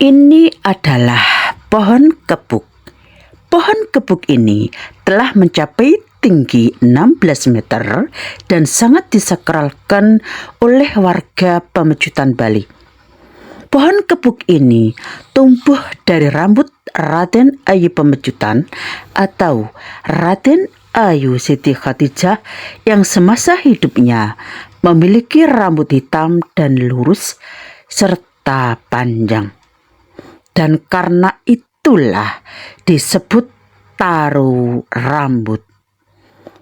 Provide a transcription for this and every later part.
Ini adalah pohon kepuk. Pohon kepuk ini telah mencapai tinggi 16 meter dan sangat disakralkan oleh warga Pemecutan Bali. Pohon kepuk ini tumbuh dari rambut Raden Ayu Pemecutan atau Raden Ayu Siti Khadijah yang semasa hidupnya memiliki rambut hitam dan lurus serta panjang. Dan karena itulah disebut taru rambut.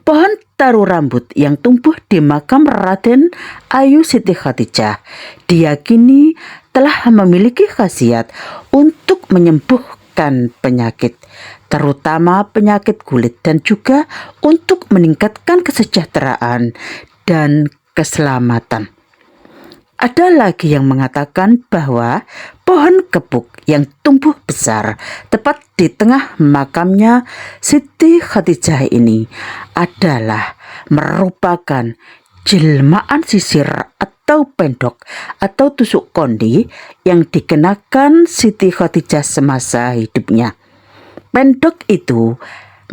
Pohon taru rambut yang tumbuh di makam Raden Ayu Siti Khadijah diyakini telah memiliki khasiat untuk menyembuhkan penyakit, terutama penyakit kulit, dan juga untuk meningkatkan kesejahteraan dan keselamatan. Ada lagi yang mengatakan bahwa pohon kepuk yang tumbuh besar tepat di tengah makamnya Siti Khadijah ini adalah merupakan jelmaan sisir atau pendok atau tusuk kondi yang dikenakan Siti Khadijah semasa hidupnya. Pendok itu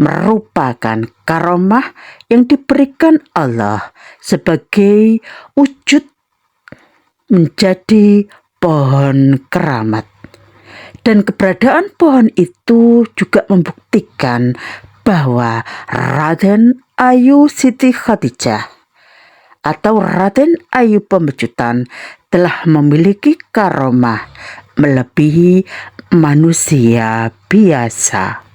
merupakan karomah yang diberikan Allah sebagai wujud menjadi pohon keramat. Dan keberadaan pohon itu juga membuktikan bahwa Raden Ayu Siti Khadijah atau Raden Ayu Pemecutan telah memiliki karomah melebihi manusia biasa.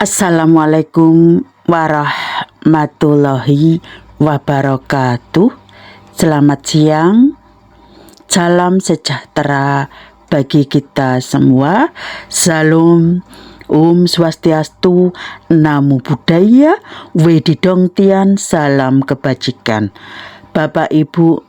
Assalamualaikum warahmatullahi wabarakatuh. Selamat siang. Salam sejahtera bagi kita semua. Salam Om Swastiastu, Namo Buddhaya, Wedidong Tian, salam kebajikan. Bapak Ibu,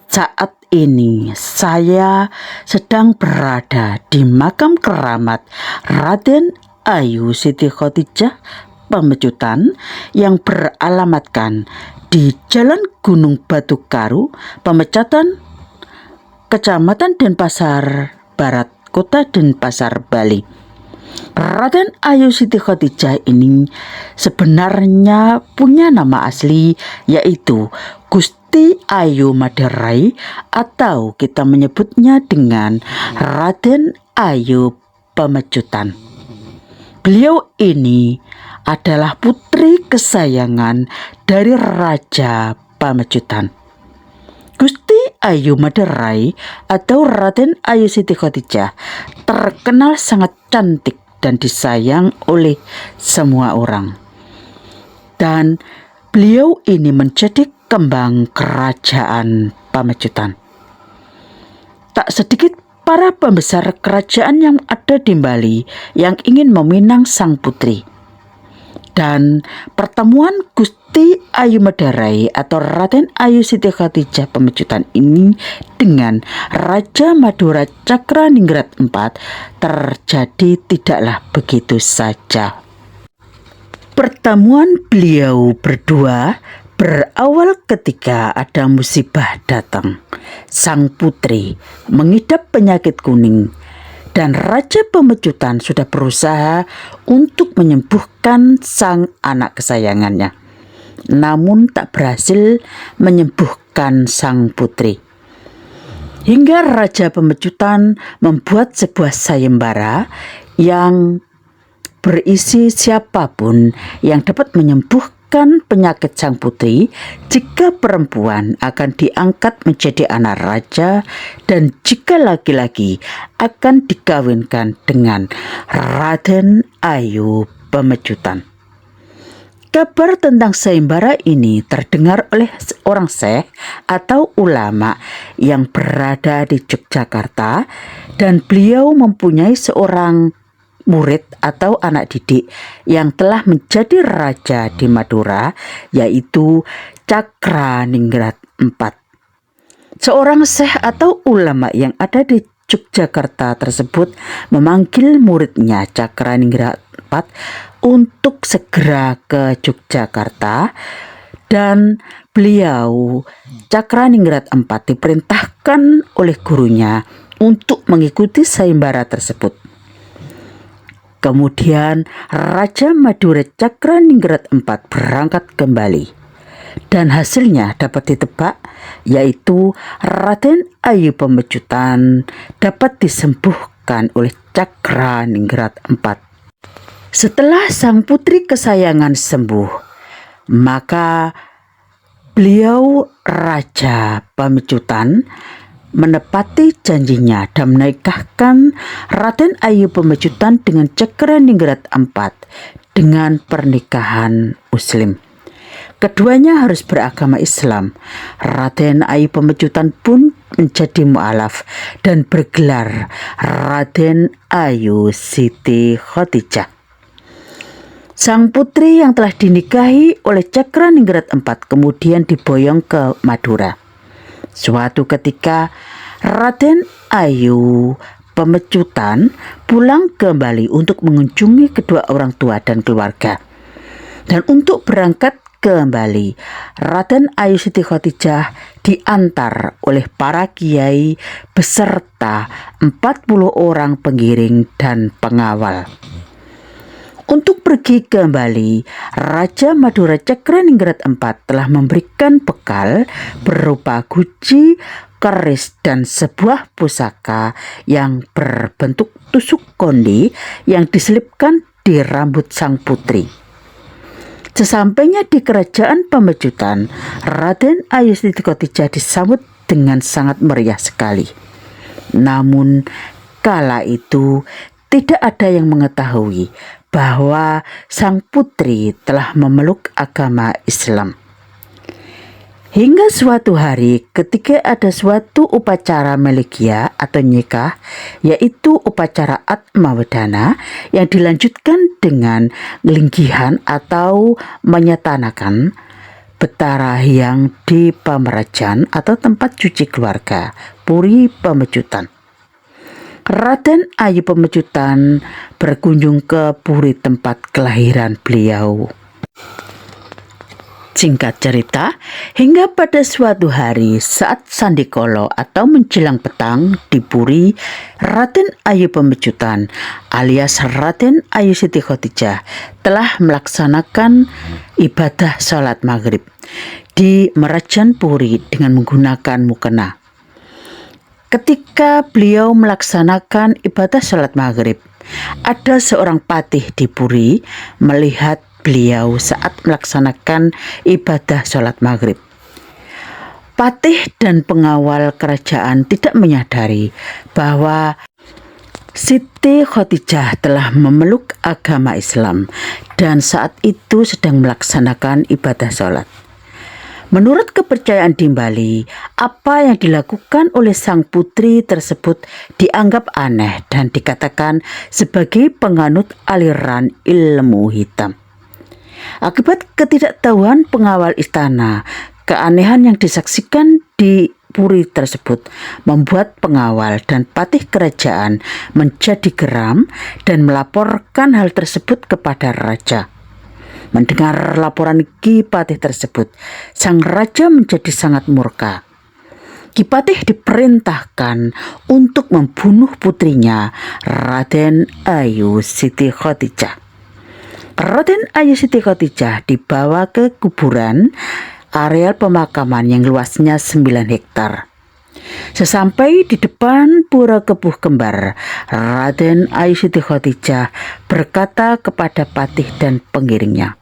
saat ini saya sedang berada di makam keramat Raden Ayu Siti Khadijah Pemecutan yang beralamatkan di Jalan Gunung Batu Karu, Pemecutan, Kecamatan Denpasar Barat, Kota Denpasar, Bali. Raden Ayu Siti Khadijah ini sebenarnya punya nama asli yaitu Gusti Ayu Maderai atau kita menyebutnya dengan Raden Ayu Pemecutan. Beliau ini adalah putri kesayangan dari Raja Pemecutan. Gusti Ayu Maderai atau Raden Ayu Siti Khadijah terkenal sangat cantik dan disayang oleh semua orang. Dan beliau ini menjadi kembang kerajaan Pemecutan. Tak sedikit para pembesar kerajaan yang ada di Bali yang ingin meminang sang putri. Dan pertemuan Gusti Ayu Maderai atau Raden Ayu Siti Khadijah Pemecutan ini dengan Raja Madura Cakraningrat IV terjadi tidaklah begitu saja. Pertemuan beliau berdua berawal ketika ada musibah datang. Sang putri mengidap penyakit kuning dan Raja Pemecutan sudah berusaha untuk menyembuhkan sang anak kesayangannya, namun tak berhasil menyembuhkan sang putri. Hingga Raja Pemecutan membuat sebuah sayembara yang berisi siapapun yang dapat menyembuhkan menyembuhkan penyakit sang putri jika perempuan akan diangkat menjadi anak raja dan jika laki-laki akan dikawinkan dengan Raden Ayu Pemecutan. Kabar tentang sayembara ini terdengar oleh seorang syekh atau ulama yang berada di Yogyakarta dan beliau mempunyai seorang murid atau anak didik yang telah menjadi raja di Madura, yaitu Cakraningrat IV. Seorang syekh atau ulama yang ada di Yogyakarta tersebut memanggil muridnya Cakraningrat IV untuk segera ke Yogyakarta, dan beliau Cakraningrat IV diperintahkan oleh gurunya untuk mengikuti sayembara tersebut. Kemudian Raja Madura Cakraningrat IV berangkat kembali dan hasilnya dapat ditebak, yaitu Raden Ayu Pemecutan dapat disembuhkan oleh Cakraningrat IV. Setelah sang putri kesayangan sembuh, maka beliau Raja Pemecutan menepati janjinya dan menikahkan Raden Ayu Pemecutan dengan Cakraningrat IV dengan pernikahan Muslim. Keduanya harus beragama Islam. Raden Ayu Pemecutan pun menjadi mu'alaf dan bergelar Raden Ayu Siti Khadijah. Sang putri yang telah dinikahi oleh Cakraningrat IV kemudian diboyong ke Madura. Suatu ketika Raden Ayu Pemecutan pulang kembali untuk mengunjungi kedua orang tua dan keluarga. Dan untuk berangkat kembali, Raden Ayu Siti Khadijah diantar oleh para kiai beserta 40 orang pengiring dan pengawal. Untuk pergi kembali, Raja Madura Cakraningrat IV telah memberikan bekal berupa guci, keris, dan sebuah pusaka yang berbentuk tusuk konde yang diselipkan di rambut sang putri. Sesampainya di kerajaan Pemecutan, Raden Ayu Siti Khadijah disambut dengan sangat meriah sekali. Namun kala itu tidak ada yang mengetahui bahwa sang putri telah memeluk agama Islam. Hingga suatu hari ketika ada suatu upacara melegia atau nikah, yaitu upacara Atmawedana yang dilanjutkan dengan linggihan atau menyetanakan Betara Hyang di Pamerajan atau tempat cuci keluarga, Puri Pemecutan. Raden Ayu Pemecutan berkunjung ke Puri tempat kelahiran beliau. Singkat cerita, hingga pada suatu hari saat sandikala atau menjelang petang di Puri, Raden Ayu Pemecutan alias Raden Ayu Siti Khadijah telah melaksanakan ibadah sholat maghrib di Merajan Puri dengan menggunakan mukena. Ketika beliau melaksanakan ibadah sholat maghrib, ada seorang patih di Puri melihat beliau saat melaksanakan ibadah sholat maghrib. Patih dan pengawal kerajaan tidak menyadari bahwa Siti Khadijah telah memeluk agama Islam dan saat itu sedang melaksanakan ibadah sholat. Menurut kepercayaan di Bali, apa yang dilakukan oleh sang putri tersebut dianggap aneh dan dikatakan sebagai penganut aliran ilmu hitam. Akibat ketidaktahuan pengawal istana, keanehan yang disaksikan di Puri tersebut membuat pengawal dan patih kerajaan menjadi geram dan melaporkan hal tersebut kepada raja. Mendengar laporan Ki Patih tersebut, sang raja menjadi sangat murka. Ki Patih diperintahkan untuk membunuh putrinya, Raden Ayu Siti Khadijah. Raden Ayu Siti Khadijah dibawa ke kuburan areal pemakaman yang luasnya 9 hektar. Sesampai di depan pura Kepuh Kembar, Raden Ayu Siti Khadijah berkata kepada patih dan pengiringnya,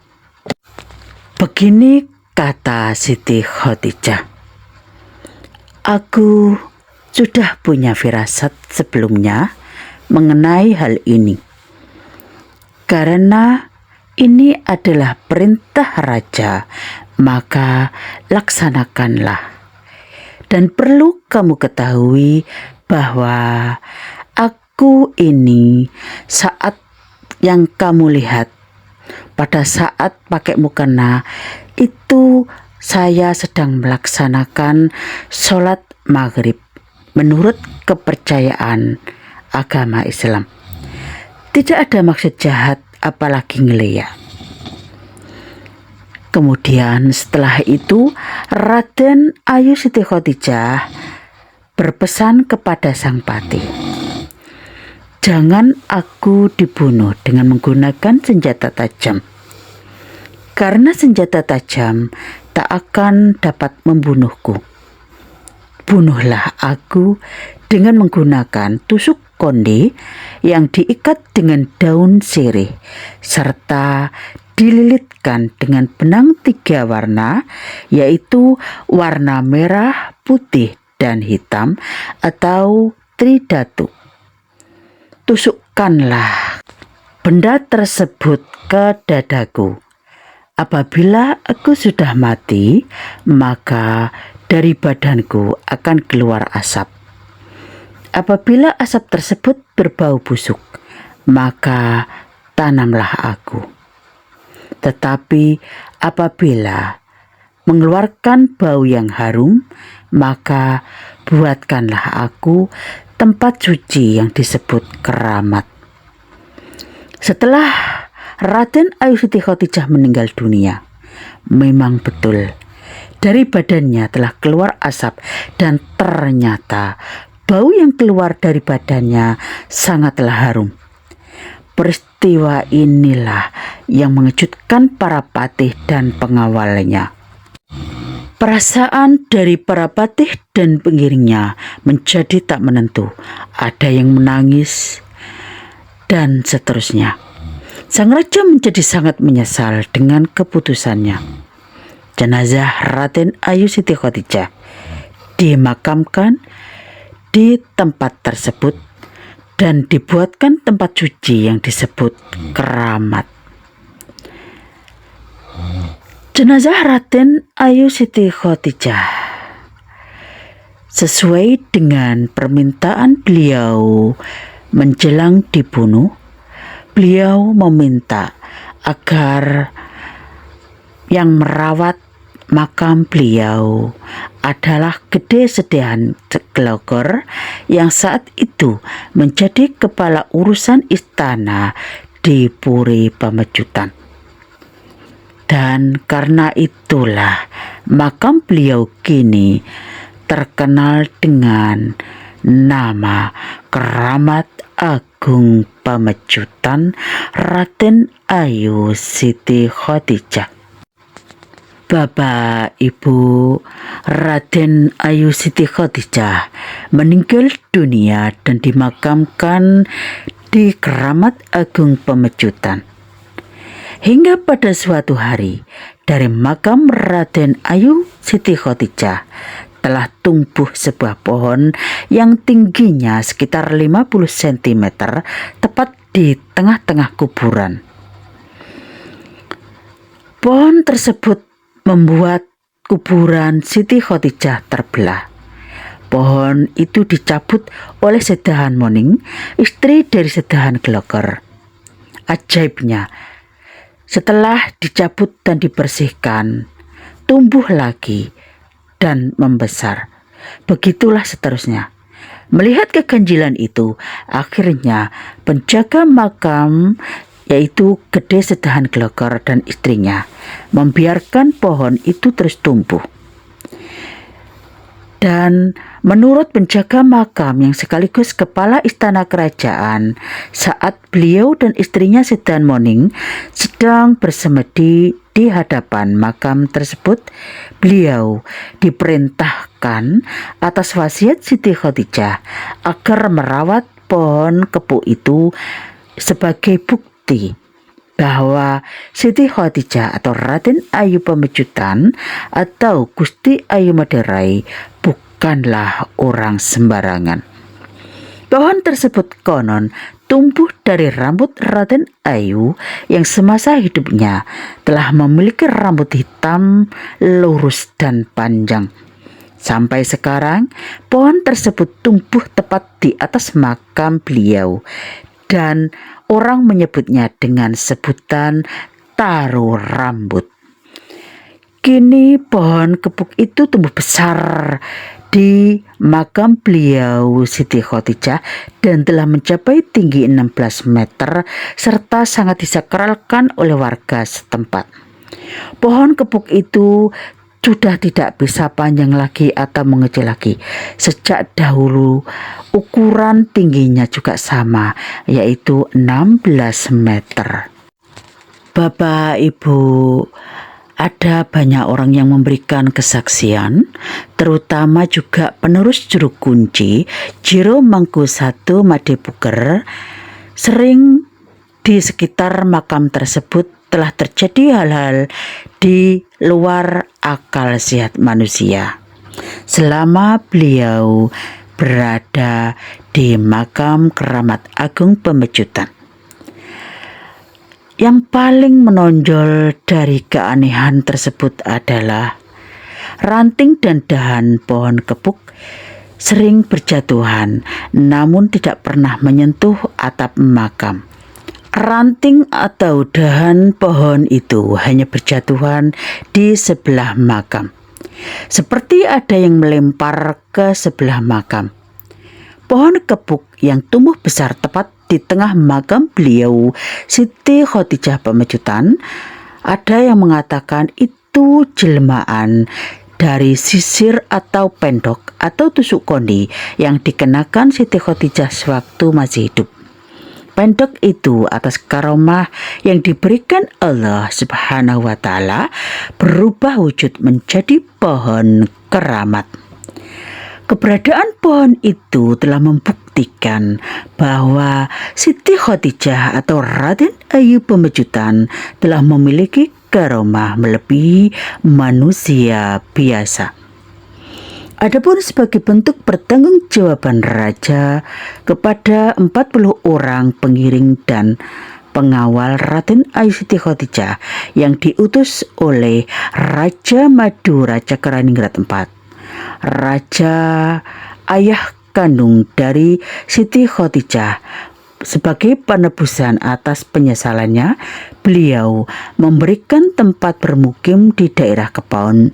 Begini kata Siti Khadijah, "Aku sudah punya firasat sebelumnya mengenai hal ini. Karena ini adalah perintah raja, maka laksanakanlah. Dan perlu kamu ketahui bahwa aku ini saat yang kamu lihat pada saat pakai mukena itu saya sedang melaksanakan sholat maghrib menurut kepercayaan agama Islam. Tidak ada maksud jahat apalagi ngelia." Kemudian setelah itu Raden Ayu Siti Khadijah berpesan kepada sang patih, "Jangan aku dibunuh dengan menggunakan senjata tajam. Karena senjata tajam tak akan dapat membunuhku. Bunuhlah aku dengan menggunakan tusuk konde yang diikat dengan daun sirih serta dililitkan dengan benang 3 warna, yaitu warna merah, putih, dan hitam atau tridatu. Tusukkanlah benda tersebut ke dadaku. Apabila aku sudah mati, maka dari badanku akan keluar asap. Apabila asap tersebut berbau busuk, maka tanamlah aku. Tetapi apabila mengeluarkan bau yang harum, maka buatkanlah aku tempat suci yang disebut keramat." Setelah Raden Ayu Siti Khadijah meninggal dunia, memang betul dari badannya telah keluar asap, dan ternyata bau yang keluar dari badannya sangatlah harum. Peristiwa inilah yang mengejutkan para patih dan pengawalnya. Perasaan dari para patih dan pengiringnya menjadi tak menentu. Ada yang menangis dan seterusnya. Sang raja menjadi sangat menyesal dengan keputusannya. Jenazah Raden Ayu Siti Khadijah dimakamkan di tempat tersebut dan dibuatkan tempat suci yang disebut keramat. Jenazah Raden Ayu Siti Khadijah sesuai dengan permintaan beliau menjelang dibunuh, beliau meminta agar yang merawat makam beliau adalah Gede Sedehan Glogor yang saat itu menjadi kepala urusan istana di Puri Pamejutan. Dan karena itulah makam beliau kini terkenal dengan nama Keramat Agung Pamejutan Raden Ayu Siti Khadijah. Bapak Ibu, Raden Ayu Siti Khadijah meninggal dunia dan dimakamkan di Keramat Agung Pamejutan. Hingga pada suatu hari dari makam Raden Ayu Siti Khadijah telah tumbuh sebuah pohon yang tingginya sekitar 50 cm tepat di tengah-tengah kuburan. Pohon tersebut membuat kuburan Siti Khadijah terbelah. Pohon itu dicabut oleh Sedahan Moning, istri dari Sedahan Glogor. Ajaibnya, setelah dicabut dan dibersihkan, tumbuh lagi dan membesar. Begitulah seterusnya. Melihat keganjilan itu, akhirnya penjaga makam yaitu Gede Sedahan Glogor dan istrinya membiarkan pohon itu terus tumbuh. Dan menurut penjaga makam yang sekaligus kepala istana kerajaan, saat beliau dan istrinya Sedahan Moning sedang bersemedi di hadapan makam tersebut, beliau diperintahkan atas wasiat Siti Khadijah agar merawat pohon kepu itu sebagai bukti bahwa Siti Khadijah atau Raden Ayu Pamecutan atau Gusti Ayu Maderai bukanlah orang sembarangan. Pohon tersebut konon tumbuh dari rambut Raden Ayu yang semasa hidupnya telah memiliki rambut hitam, lurus dan panjang. Sampai sekarang, pohon tersebut tumbuh tepat di atas makam beliau dan orang menyebutnya dengan sebutan taruh rambut. Kini pohon kepuk itu tumbuh besar di makam beliau Siti Khadijah dan telah mencapai tinggi 16 meter serta sangat disakralkan oleh warga setempat. Pohon kepuk itu sudah tidak bisa panjang lagi atau mengecil lagi. Sejak dahulu ukuran tingginya juga sama, yaitu 16 meter. Bapak, Ibu, ada banyak orang yang memberikan kesaksian, terutama juga penerus juru kunci Jiro Mangkusatu Madebuker. Sering di sekitar makam tersebut telah terjadi hal-hal di luar akal sehat manusia selama beliau berada di makam Keramat Agung Pamecutan. Yang paling menonjol dari keanehan tersebut adalah ranting dan dahan pohon kepuk sering berjatuhan namun tidak pernah menyentuh atap makam. Ranting atau dahan pohon itu hanya berjatuhan di sebelah makam, seperti ada yang melempar ke sebelah makam. Pohon kepuk yang tumbuh besar tepat di tengah makam beliau Siti Khadijah Pamecutan, ada yang mengatakan itu jelmaan dari sisir atau pendok atau tusuk kondi yang dikenakan Siti Khadijah sewaktu masih hidup. Pendok itu atas karomah yang diberikan Allah Subhanahu wa Ta'ala berubah wujud menjadi pohon keramat. Keberadaan pohon itu telah membuktikan bahwa Siti Khadijah atau Raden Ayu Pamecutan telah memiliki karomah melebihi manusia biasa. Adapun sebagai bentuk pertanggungjawaban raja kepada 40 orang pengiring dan pengawal Raden Ayu Siti Khadijah yang diutus oleh Raja Madura Cakraningrat IV, raja ayah kandung dari Siti Khadijah. Sebagai penebusan atas penyesalannya, beliau memberikan tempat bermukim di daerah Kepaun,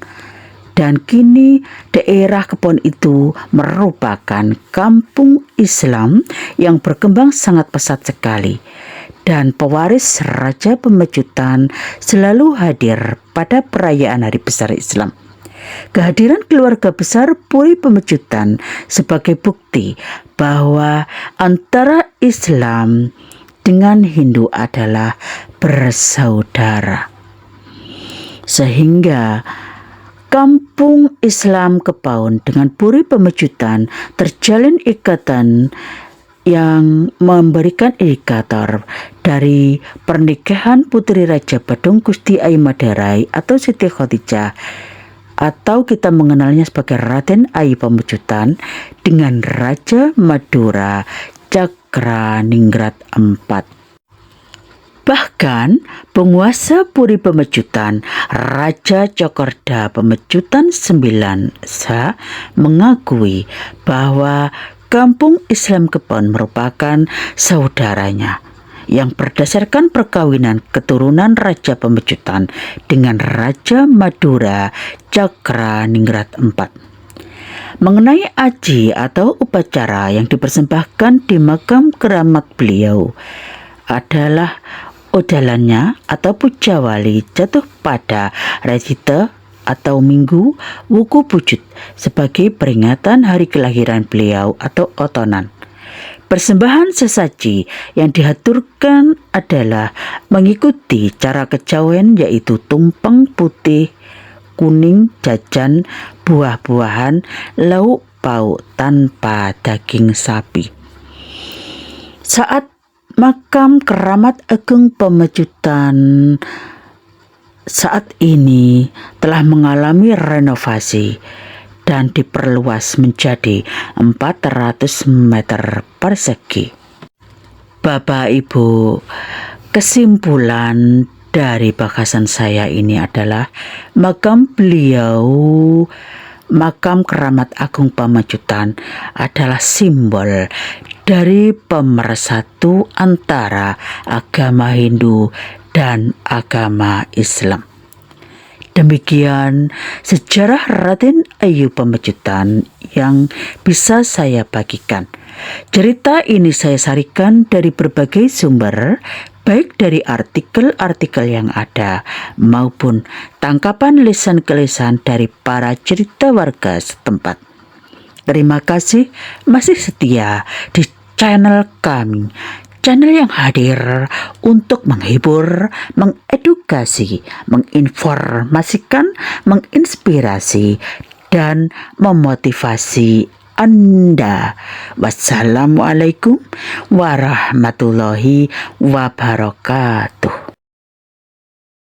dan kini daerah Kepaun itu merupakan kampung Islam yang berkembang sangat pesat sekali, dan pewaris Raja Pamecutan selalu hadir pada perayaan Hari Besar Islam. Kehadiran keluarga besar Puri Pamecutan sebagai bukti bahwa antara Islam dengan Hindu adalah bersaudara, sehingga kampung Islam Kepaun dengan Puri Pamecutan terjalin ikatan yang memberikan indikator dari pernikahan Putri Raja Badung Gusti Ayu Maderai atau Siti Khadijah, atau kita mengenalnya sebagai Raden Ayu Pamecutan, dengan Raja Madura Cakraningrat IV. Bahkan penguasa Puri Pamecutan, Raja Cokorda Pamecutan IX mengakui bahwa kampung Islam Kepaun merupakan saudaranya yang berdasarkan perkawinan keturunan Raja Pamecutan dengan Raja Madura Cakraningrat IV. Mengenai aji atau upacara yang dipersembahkan di makam keramat beliau adalah odalannya atau pujawali jatuh pada Rejite atau Minggu Wuku Pujut sebagai peringatan hari kelahiran beliau atau otonan. Persembahan sesaji yang dihaturkan adalah mengikuti cara kejawen, yaitu tumpeng putih, kuning, jajan, buah-buahan, lauk pauk tanpa daging sapi. Saat Makam Keramat Agung Pamecutan saat ini telah mengalami renovasi dan diperluas menjadi 400 meter persegi. Bapak Ibu, kesimpulan dari bahasan saya ini adalah makam Keramat Agung Pamecutan adalah simbol dari pemersatu antara agama Hindu dan agama Islam. Demikian sejarah Raden Ayu Pamecutan yang bisa saya bagikan. Cerita ini saya sarikan dari berbagai sumber, baik dari artikel-artikel yang ada maupun tangkapan lisan-kelisan dari para cerita warga setempat. Terima kasih masih setia di channel kami, channel yang hadir untuk menghibur, mengedukasi, menginformasikan, menginspirasi, dan memotivasi Anda. Wassalamualaikum warahmatullahi wabarakatuh.